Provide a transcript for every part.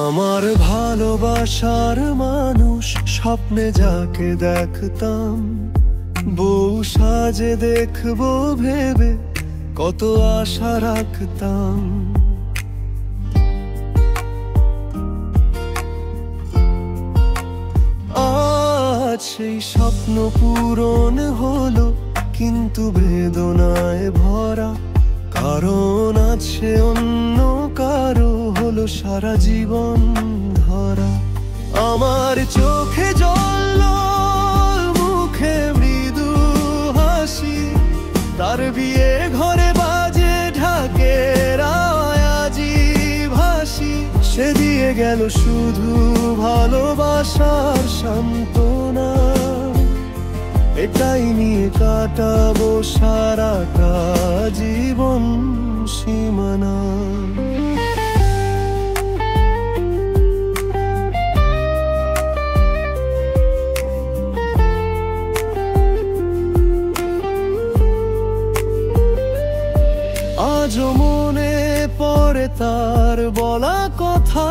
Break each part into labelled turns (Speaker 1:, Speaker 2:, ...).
Speaker 1: আমার ভালোবাসার মানুষ, স্বপ্নে যাকে দেখতাম, বউ সাজে দেখবো ভেবে কত আশা রাখতাম। আজ সেই স্বপ্ন পূরণ হলো, কিন্তু বেদনায় ভরা, কারণ আছে অন্য কারো হলো সারা জীবন ধরা। আমার চোখে জল, মুখে মৃদু হাসি, তার বিয়ে ঘরে বাজে ঢাকের আওয়াজি ভাসি। সে দিয়ে গেল শুধু ভালোবাসার সান্ত্বনা, এটাই নিয়ে কাটাবো সারাটা জীবন সীমানা। আজও মনে পড়ে তার বলা কথা,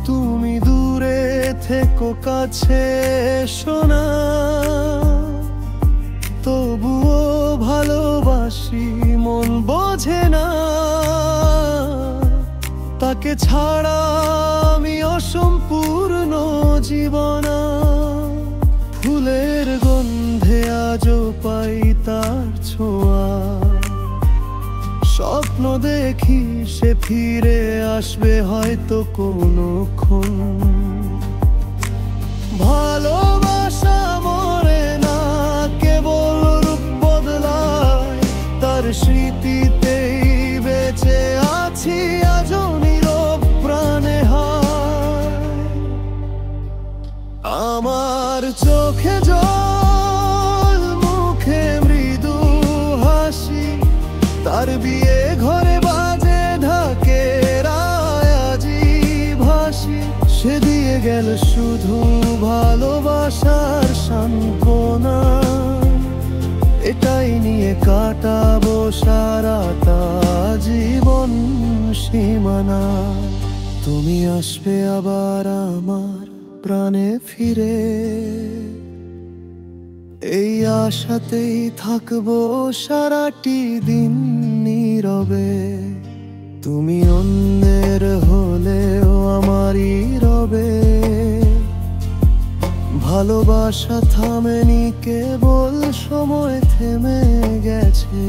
Speaker 1: তুমি দূরে থেকো কাছে শোনা। তবুও ভালোবাসি, মন বোঝে না, তাকে ছাড়া আমি অসম্পূর্ণ জীবনা। ফুলের গন্ধে আজও পাই তার ছোঁয়া, স্বপ্ন দেখি সে ফিরে আসবে হয়তো কোনোক্ষণ। ভালোবাসা মরে না, কেবল রূপ বদলায়, তার স্মৃতিতেই বেঁচে আছি আজও নীরব প্রাণে হায়। আমার চোখে জল, মুখে মৃদু হাসি, তার বিয়ে ঘরে বাজে ঢাকের আওয়াজি ভাসি। সে দিয়ে গেল শুধু ভালোবাসার সান্ত্বনা, এটাই নিয়ে কাটাবো সারাটা জীবন সীমানা। তুমি আসবে আবার আমার প্রাণে ফিরে, এই আশাতেই থাকবো সারাটি দিন নীরবে। তুমি অন্যের হলেও আমারই রবে, ভালোবাসা থামেনি, কেবল সময় থেমে গেছে।